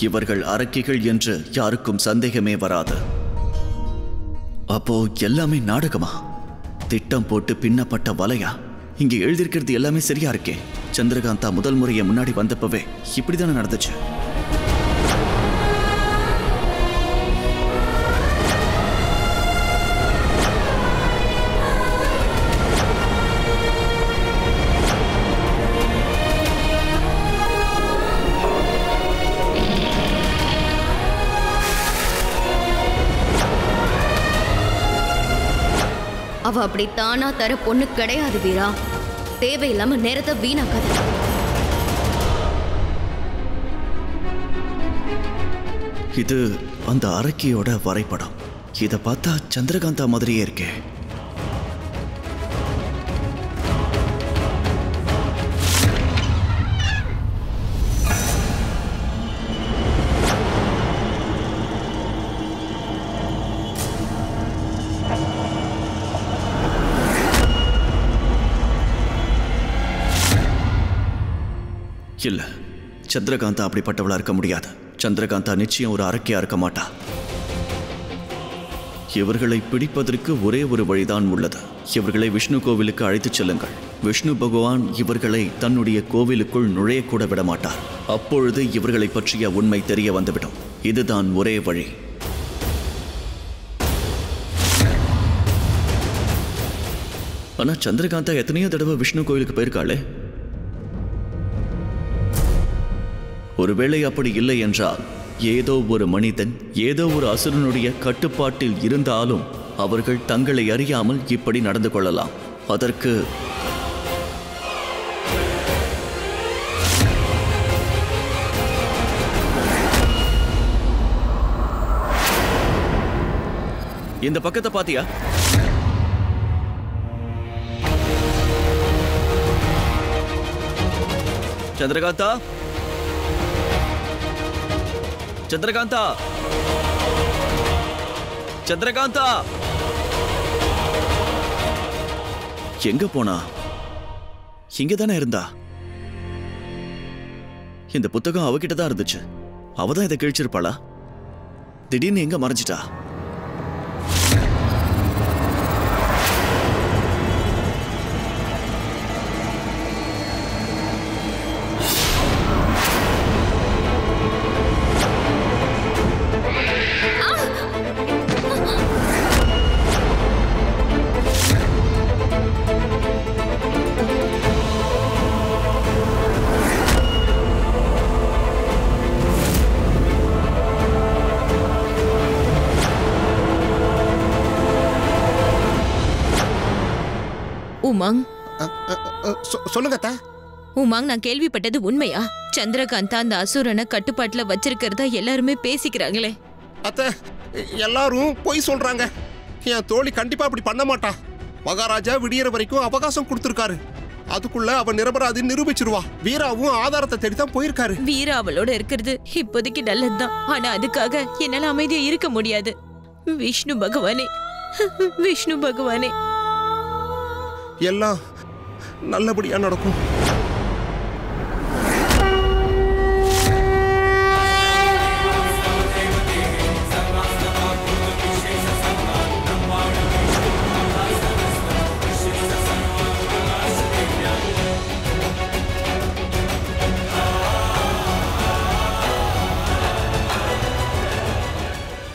இவர்கள் அரக்கிகள் என்று யாருக்கும் சந்தேகமே வராது. அப்போ எல்லாமே நாடகமா? திட்டம் போட்டு பின்னப்பட்ட வலையா? இங்க எழுதியிருக்கிறது எல்லாமே சரியா இருக்கே. சந்திரகாந்தா முதல் முறையை முன்னாடி வந்தப்பவே இப்படிதானே நடந்துச்சு. அவ அப்படி தானா தர பொண்ணு கிடையாது வீரா. தேவையில்லாம நேரத்தை வீணாக்காத. இது அந்த அரக்கியோட வரைபடம். இத பார்த்தா சந்திரகாந்தா மாதிரியே இருக்கே. இல்ல, சந்திரகாந்தா அப்படிப்பட்டவளா இருக்க முடியாது. சந்திரகாந்தா நிச்சயம் ஒரு அரக்கியா இருக்க மாட்டா. இவர்களை பிடிப்பதற்கு ஒரே ஒரு வழிதான் உள்ளது. இவர்களை விஷ்ணு கோவிலுக்கு அழைத்துச் செல்லுங்கள். விஷ்ணு பகவான் இவர்களை தன்னுடைய கோவிலுக்குள் நுழையக்கூட விட மாட்டார். அப்பொழுது இவர்களை பற்றிய உண்மை தெரிய வந்துவிடும். இதுதான் ஒரே வழி. ஆனா சந்திரகாந்தா எத்தனையோ தடவை விஷ்ணு கோவிலுக்கு போயிருக்காளே. ஒருவேளை அப்படி இல்லை என்றால் ஏதோ ஒரு மனிதன் ஏதோ ஒரு அசுரனுடைய கட்டுப்பாட்டில் இருந்தாலும் அவர்கள் தங்களை அறியாமல் இப்படி நடந்து கொள்ளலாம். அதற்கு இந்த பக்கத்தை பாத்தியா? சந்திரகாந்தா, சந்திரகாந்தா, சந்திரகாந்தா, எங்க போனா? இங்கதானே இருந்தா. இந்த புத்தகம் அவகிட்ட தான் இருந்துச்சு. அவதான் இதை கிழிச்சிருப்பாளா? திடீர்னு எங்க மறைஞ்சிட்டா? உமாங், சொல்லுங்க அத்தா. உமாங், நான் கேள்விப்பட்டது உண்மையா? சந்திரகாந்தா அந்த அசுரனை கட்டுப்பாட்டுல வச்சிருக்கிறதா எல்லாருமே பேசிக்கிறாங்களே. அத்தை, எல்லாரும் பொய் சொல்றாங்க. என் தோழி கண்டிப்பா அப்படி பண்ண மாட்டா. மகாராஜா விடியற வரைக்கும் அவகாசம் கொடுத்திருக்காரு. அதுக்குள்ள அவன் நிரபராதி நிரூபிச்சிருவா. வீராவும் ஆதாரத்தை தேடிதான் போயிருக்காரு. வீரா அவளோட இருக்கிறது இப்போதைக்கு நல்லதுதான். ஆனா அதுக்காக என்னால அமைதியா இருக்க முடியாது. விஷ்ணு பகவானே, விஷ்ணு பகவானே, எல்லாம் நல்லபடியா நடக்கும்.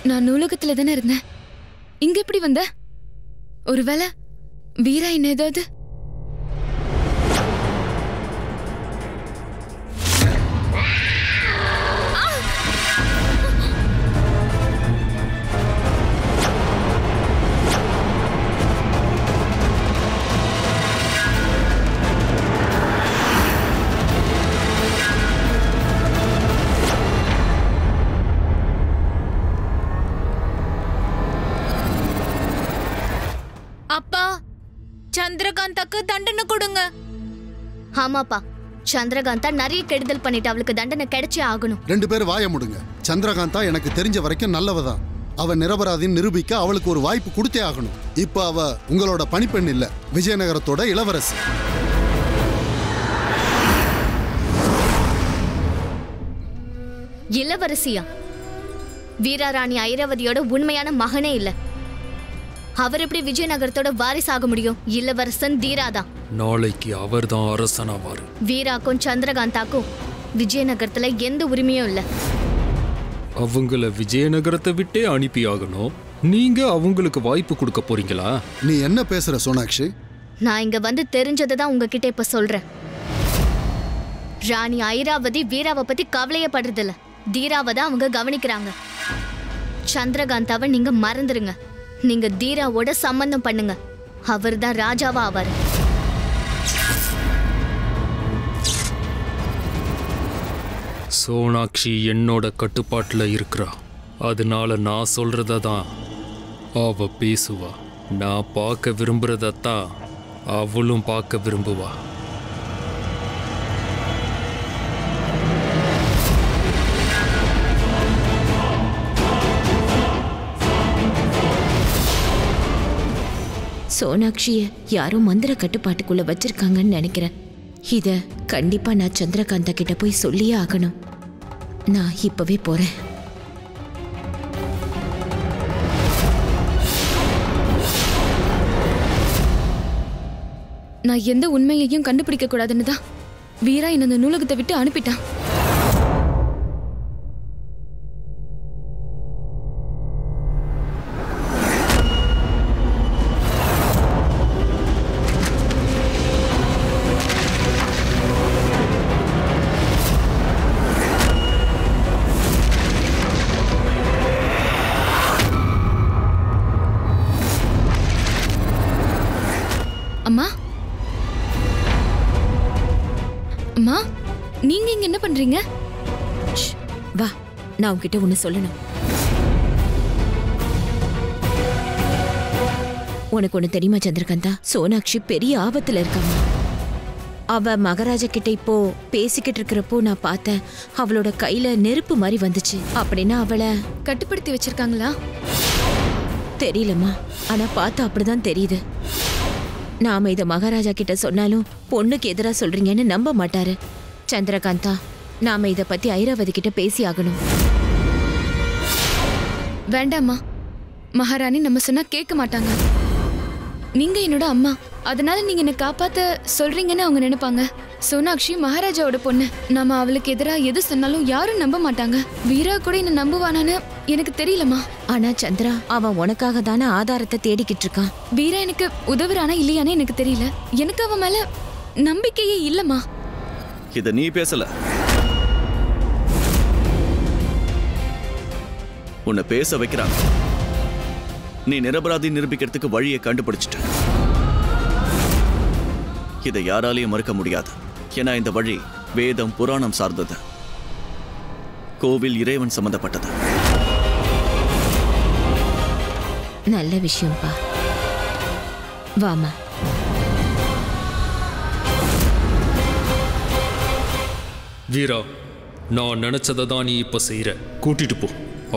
நான் நூலகத்துல தானே இருந்தேன். இங்க எப்படி வந்த? ஒருவேளை வீரா என்ன ஏதாவது? அப்பா, சந்திரகாந்தாக்கு தண்டனை கொடுங்க. ஆமாப்பா, சந்திரகாந்தா நிறைய கெடுதல் பண்ணிட்டு அவளுக்கு தண்டனை கிடைச்சே ஆகணும். 2 பேர் வாய முடுங்க. சந்திரகாந்தா எனக்கு தெரிஞ்ச வரைக்கும் நல்லவதான். அவ நிரபராதின்னு நிரூபிக்க அவளுக்கு ஒரு வாய்ப்பு கொடுத்தே ஆகணும். இப்ப அவ உங்களோட பணிப்பெண் இல்ல, விஜயநகரத்தோட இளவரசி. இளவரசியா? வீராராணி ஐராவதியோட உண்மையான மகனே இல்ல. அவர் எப்படி விஜயநகரத்தோட வாரிசாக முடியும்? இளவரசன் தீராதான். நாளைக்கு அவர்தான் அரசனாவாரு. வீராக்கும் சந்திரகாந்தாக்கும் விஜயநகரத்துல எந்த உரிமையும் இல்ல. அவங்கள விஜயநகரத்தை விட்டே அனுப்பி ஆகணும். நீங்க அவங்களுக்கு வாய்ப்பு கொடுக்க போறீங்களா? நீ என்ன பேசுற சோனாக்ஷி? நான் இங்க வந்து தெரிஞ்சதான் உங்ககிட்ட இப்ப சொல்றேன். ராணி ஐராவதி வீராவை பத்தி கவலையப்படுறது இல்ல. தீராவை தான் அவங்க கவனிக்கிறாங்க. சந்திரகாந்தாவை நீங்க மறந்துருங்க. நீங்க தீராவோட சம்பந்தம் பண்ணுங்க. அவர் தான் ராஜாவா ஆவாரு. சோனாக்ஷி என்னோட கட்டுப்பாட்டுல இருக்கிறா. அதனால நான் சொல்றதான் அவ பேசுவா. நான் பார்க்க விரும்புறதான் அவளும் பார்க்க விரும்புவா. சோனாக்ஷிய யாரோ மந்திர கட்டுப்பாட்டுக்குள்ள வச்சிருக்காங்கன்னு நினைக்கிறேன். இத கண்டிப்பா நான் சந்திரகாந்தா கிட்ட போய் சொல்லியே ஆகணும். நான் இப்பவே போறேன். நான் எந்த உண்மையையும் கண்டுபிடிக்க கூடாதுன்னு தான் வீரா என்ன அந்த நூலகத்தை விட்டு அனுப்பிட்டான். அம்மா, அம்மா, நீங்க இங்க என்ன பண்றீங்க? வா, நான் உன்கிட்ட ஒண்ணு சொல்லணும். உனக்கு ஒண்ணு தெரியுமா சந்திரகாந்தா? சோனாக்ஷி பெரிய ஆபத்துல இருக்காங்க. அவ மகாராஜா கிட்ட இப்போ பேசிக்கிட்டு இருக்கிறப்போ நான் பார்த்தேன். அவளோட கையில நெருப்பு மாதிரி வந்துச்சு. அப்படின்னா அவளை கட்டுப்படுத்தி வச்சிருக்காங்களா? தெரியலம்மா, ஆனா பார்த்தா அப்படிதான் தெரியுது. நாம இத மகாராஜா கிட்ட சொன்னாலும் பொண்ணுக்கு எதிரா சொல்றீங்கன்னு நம்ப மாட்டாரு. சந்திரகாந்தா, நாம இத பத்தி ஐராவதி கிட்ட பேசி ஆகணும். வேண்டாம்மா, மகாராணி நம்ம சொன்னா கேட்க மாட்டாங்க. நீங்க என்னோட அம்மா, அதனால நீங்க என்ன காப்பாத்த சொல்றீங்கன்னு அவங்க நினைப்பாங்க. சோனாக்ஷி மகாராஜாவோட பொண்ணு. நாம அவளுக்கு எதிரா எது சொன்னாலும் யாரும் நம்ப மாட்டாங்க. வீரா கூட என்ன நம்புவானான்னு எனக்கு தெரியலம்மா. ஆனா சந்திரா, அவன் உனக்காக தானே ஆதாரத்தை தேடிக்கிட்டு இருக்கான். வீரா எனக்கு உதவுறானா இல்லையானே எனக்கு தெரியல. எனக்கு அவன் மேல நம்பிக்கையே இல்லம்மா. இத நீ பேசல, உன்னை பேச வைக்கிறாங்க. நீ நிரபராதி நிரூபிக்கிறதுக்கு வழியை கண்டுபிடிச்சிட்ட. இதை யாராலையும் மறுக்க முடியாது. ஏன்னா இந்த வழி வேதம் புராணம் சார்ந்தது. கோவில் இறைவன் சம்பந்தப்பட்டது. நல்ல விஷயம்பா. வாமா. வீரா, நான் நினைச்சதை தான் நீ இப்ப செய்யற. கூட்டிட்டு போ,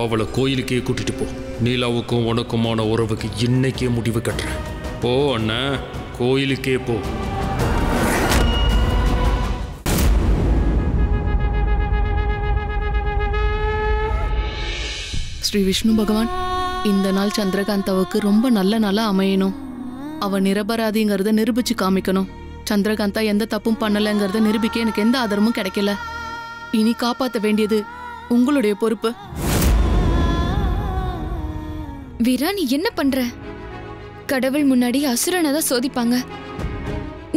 அவளை கோயிலுக்கே கூட்டிட்டு போ. நீலாவுக்கும் உனக்குமான உறவுக்கு இன்னைக்கே முடிவு கட்டுறேன். போ அண்ணா, கோயிலுக்கே போ. ஸ்ரீ விஷ்ணு பகவான், இந்த நாள் சந்திரகாந்தாவுக்கு ரொம்ப நல்ல நாளா அமையணும். அவ நிரபராதிங்கிறத நிரூபிச்சு காமிக்கணும். சந்திரகாந்தா எந்த தப்பும் பண்ணலைங்கிறத நிரூபிக்க எனக்கு எந்த ஆதாரமும் கிடைக்கல. இனி காப்பாற்ற வேண்டியது உங்களுடைய பொறுப்பு. வீரா, நீ என்ன பண்ற? கடவுள் முன்னாடி அசுரனை தான் சோதிப்பாங்க.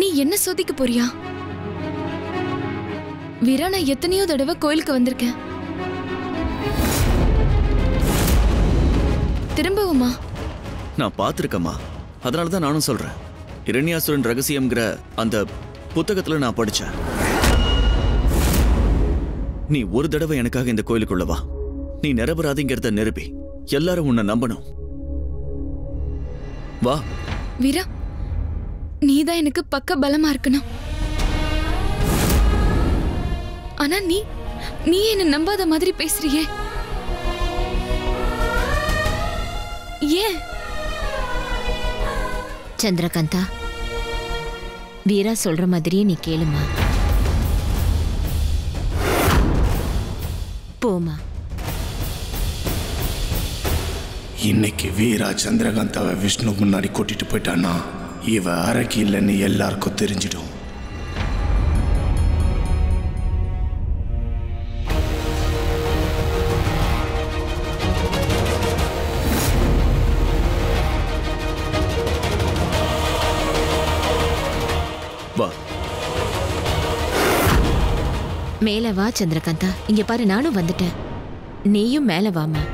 நீ என்ன சோதிக்க போறியா? வீரா, நான் எத்தனையோ தடவை கோயிலுக்கு வந்திருக்கேன். திரும்பவுமா? நான் பார்த்துருக்கேம்மா, அதனால தான் நானும் சொல்றேன். இரண்யாசுரன் ரகசியம்ங்கிற அந்த புத்தகத்துல நான் படிச்சேன். நீ ஒரு தடவை எனக்காக இந்த கோயிலுக்குள்ள வா. நீ நிரபராதிங்கிறத நிரூபி. எல்லாரும் உன்னை நம்பணும். வா வீரா, நீதான் எனக்கு பக்க பலமா இருக்கணும். ஆனா நீ என்ன நம்பாத மாதிரி பேசுறியே, ஏன்? சந்திரகாந்தா, வீரா சொல்ற மாதிரியே நீ கேளுமா. போமா. இன்னைக்கு வீரா சந்திரகாந்தாவை விஷ்ணு முன்னாடி கூட்டிட்டு போயிட்டான்னா இவ அரைக்கு இல்லைன்னு எல்லாருக்கும் தெரிஞ்சிடும். வா. மேல வா சந்திரகாந்தா. இங்க பாரு, நானும் வந்துட்டேன். நீயும் மேல வாமா.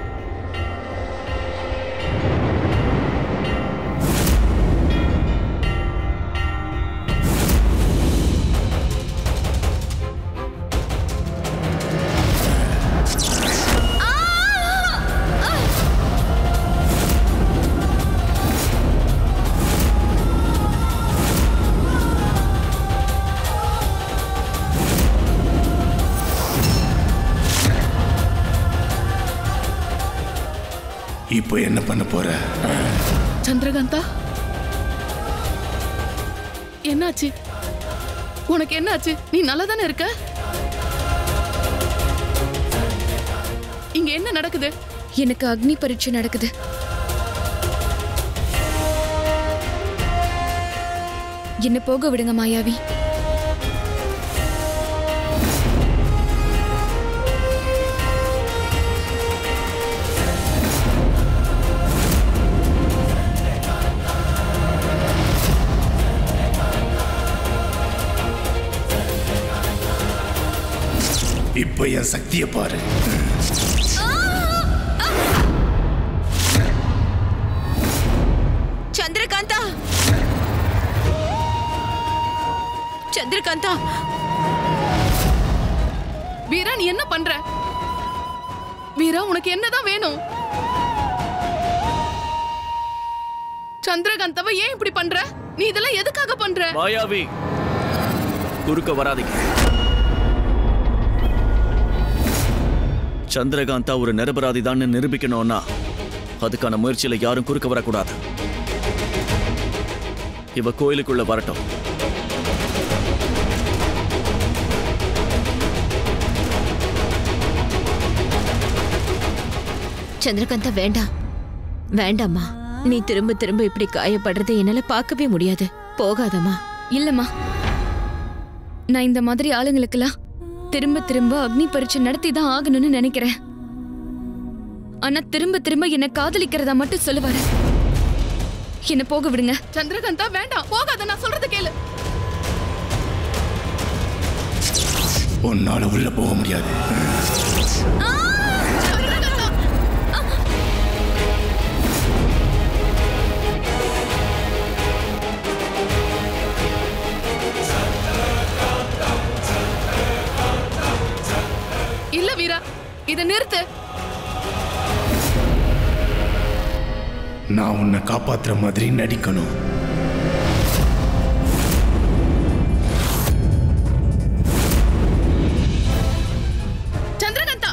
இப்போ என்ன பண்ண போற? சந்திரகாந்தா, என்னாச்சு? உனக்கு என்னாச்சு? நீ நல்லா தானே இருக்க? இங்க என்ன நடக்குது? எனக்கு அக்னி பரீட்சை நடக்குது. என்ன போக விடுங்க மாயாவி. இப்போ என் சக்தியை பாரு. சந்திரகாந்தா, சந்திரகாந்தா. வீரா, நீ என்ன பண்ற? வீரா, உனக்கு என்னதான் வேணும்? சந்திரகாந்தாவை ஏன் இப்படி பண்ற? நீ இதெல்லாம் எதுக்காக பண்ற? மாயாவி, குறுக்க வராதீங்க. சந்திரகாந்தா ஒரு நிரபராதி தான் நிரூபிக்கணும்னா அதுக்கான முயற்சியில யாரும் குறுக்க வரக்கூடாது. இவ கோயிலுக்குள்ள வரட்டும். சந்திரகாந்தா, வேண்டாம் வேண்டாம்மா. நீ திரும்ப திரும்ப இப்படி காயப்படுறதை என்னால பார்க்கவே முடியாது. போகாதம்மா. இல்லம்மா, நான் இந்த மாதிரி ஆளுங்களுக்கெல்லாம் திரும்ப திரும்ப அக்னி பரீட்சை நடத்தி தான் ஆகணும்னு நினைக்கிறேன். ஆனா திரும்ப திரும்ப என்ன காதலிக்கிறதா மட்டும் சொல்லுவாரு. என்ன போக விடுங்க. சந்திரகாந்தா, வேண்டாம், போகாத. நான் சொல்றது கேளு. உன்னால உள்ள போக முடியாது. இல்ல வீரா, இத நிறுத்து. நான் உன்னை காப்பாத்துற மாதிரி நடிக்கணும். சந்திரகாந்தா,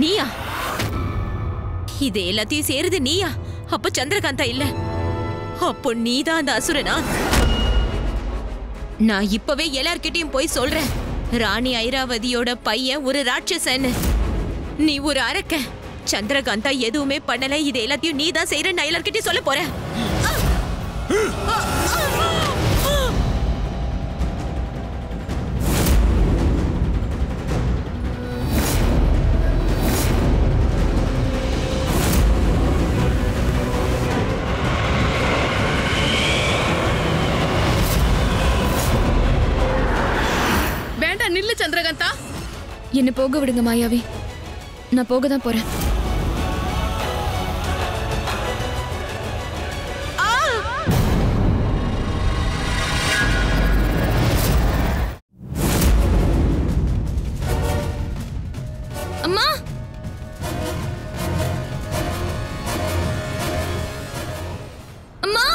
நீயா? இது எல்லாத்தையும் சேருது நீயா? அப்ப சந்திரகாந்தா இல்ல. அப்போ நீதான் அந்த அசுரனா? நான் இப்பவே எல்லார்கிட்டயும் போய் சொல்றேன், ராணி ஐராவதியோட பையன் ஒரு ராட்சசன்னு. நீ ஒரு அரக்க. சந்திரகாந்தா எதுவுமே பண்ணல, இது எல்லாத்தையும் நீதான் செய்யற. நான் எல்லார்கிட்டயும் சொல்ல போறேன். நில்லு சந்திரகாந்தா. என்ன போக விடுங்க மாயாவி, நான் போக தான் போறேன். அம்மா, அம்மா,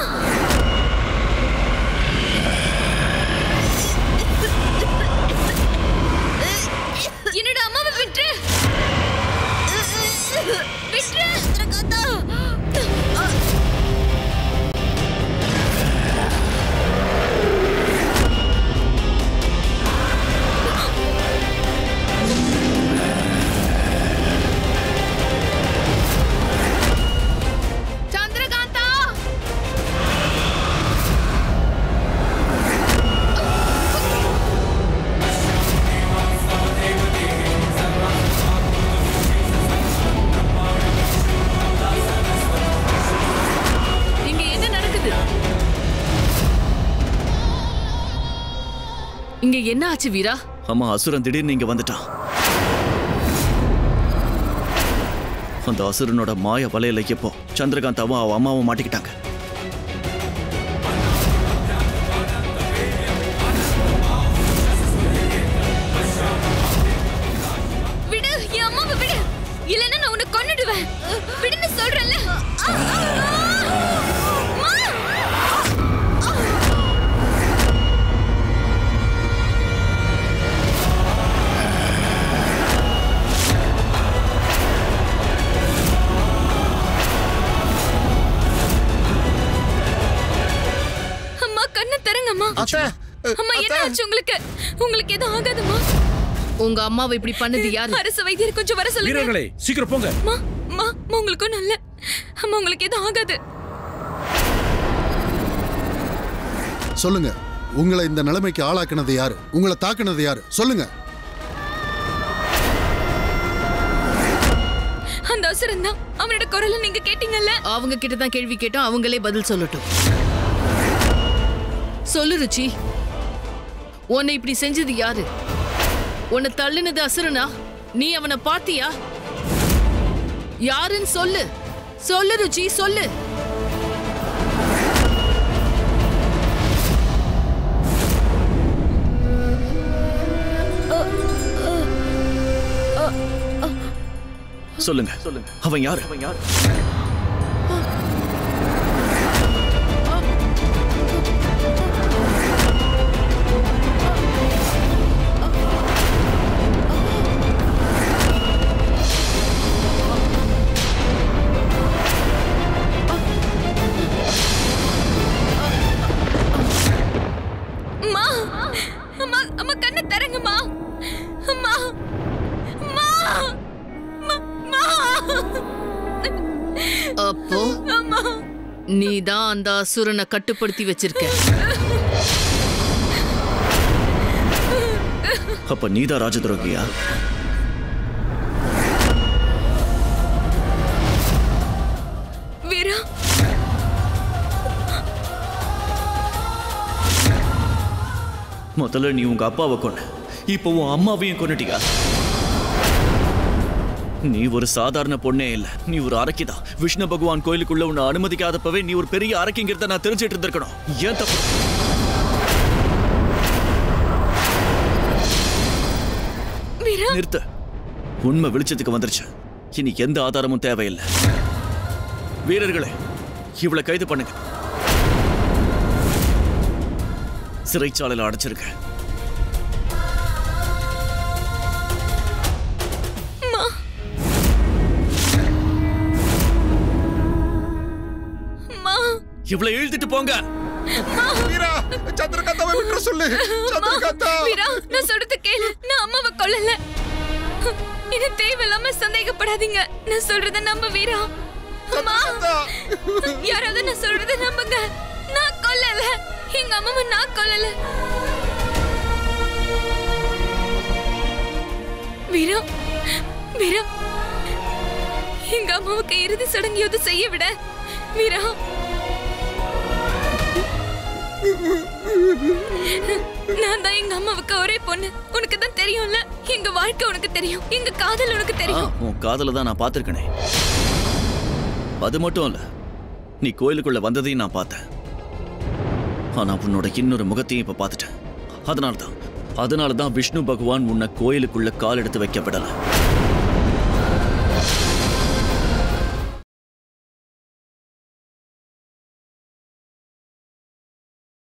என்னோட அம்மாவை விட்டு விட்டு சந்திரகாந்தா. சந்திரகாந்தா, இங்க என்ன ஆச்சு வீரா? அம்மா, அசுரன் திடீர்னு இங்க வந்துட்டான். அந்த அசுரனோட மாய வலையில எப்போ சந்திரகாந்தாவும் அவ அம்மாவும் மாட்டிக்கிட்டாங்க. விடு, என் அம்மாவை விடு, இல்லைன்னா நான் உன்னை கொன்னுடுவேன். விடுன்னு சொல்றேன்ல. அம்மா, என்ன ஆச்சு உங்களுக்கு? உங்களுக்கு எதுவும் ஆகாதுமா? உங்க அம்மாவை இப்படி பண்ணது யாரு? அரசு வைத்தியர் கொஞ்சம் வர சொல்லுங்க. வீரர்களே, சீக்கிரம் போங்க. அம்மா, அம்மா, உங்களுக்கு நல்ல. அம்மா, உங்களுக்கு எதுவும் ஆகாது. சொல்லுங்க, உங்களை இந்த நிலைமைக்கு ஆளாக்குனது யாரு? உங்களை தாக்குனது யாரு? சொல்லுங்க. அந்த அசுரன் தான். அவனோட குரலை நீங்க கேட்டீங்கல்ல? அவங்க கிட்ட தான் கேள்வி கேட்டோம், அவங்களே பதில் சொல்லட்டும். சொல்லு ருச்சி, உன்னை இப்படி செஞ்சது யாரு? உன்னை தள்ளுனது அசுரனா? நீ அவனை பார்த்தியா? யாருன்னு சொல்லு. சொல்லு ருச்சி, சொல்லு. சொல்லுங்க, அவன் யாரு? அம்மா, அம்மா, அம்மா, கண்ணை தரங்கம்மா. அம்மா, அம்மா, அம்மா. அப்போ அம்மா, நீதான் அந்த அசுரனை கட்டுப்படுத்தி வச்சிருக்க. அப்ப நீதான் ராஜதுரோகியா? வீரா, முதல்ல நீ உங்க அப்பாவை கொன்ன, இப்போ உன் அம்மாவையும் கொன்னுட்டியா? நீ ஒரு சாதாரண பொண்ணே இல்ல, நீ ஒரு அரக்கிதான். விஷ்ணு பகவான் கோயிலுக்குள்ள உன்னை அனுமதிக்காதப்பவே நீ ஒரு பெரிய அரக்கிங்கிறத நான் தெரிஞ்சிட்டு இருந்திருக்கணும். ஏன் தப்பு? நிறுத்த. உண்மை வெளிச்சத்துக்கு வந்துருச்சு. இனி எந்த ஆதாரமும் தேவையில்லை. வீரர்களே, இவளை கைது பண்ணுங்க. சிறைச்சாலையில் அடைச்சிருக்க. இவ்வளவு எழுதிட்டு போங்க. வீரா, சந்திரகாந்தாவை விட்டு சொல்லு. சந்திரகாந்தா, வீரா, நான் சொல்றது கேளு. நான் அம்மாவை கொல்லல. என்ன தேவையில்லாம சந்தேகப்படாதீங்க. நான் சொல்றத நம்ப வீரா. அம்மா, யாராவது நான் சொல்றத நம்புங்க. நான் கொல்லல. எங்க அம்மாவை நான் கொல்லல. வீரா, வீரா, எங்க அம்மாவுக்கு இறுதி சடங்கையாவது செய்ய விட. வீரா, நான் தான் எங்க அம்மாவுக்கு ஒரே பொண்ணு. உனக்கு தான் தெரியும்ல. எங்க வாழ்க்கை உனக்கு தெரியும். எங்க காதல் உனக்கு தெரியும். உன் காதல தான் நான் பார்த்திருக்கனே. அது மட்டும் இல்ல, நீ கோயிலுக்குள்ள வந்ததையும் நான் பார்த்தேன். ஆனா உன்னோட இன்னொரு முகத்தையும் இப்ப பார்த்துட்டேன். அதனாலதான் விஷ்ணு பகவான் உன்னை கோயிலுக்குள்ள கால் எடுத்து வைக்க விடல.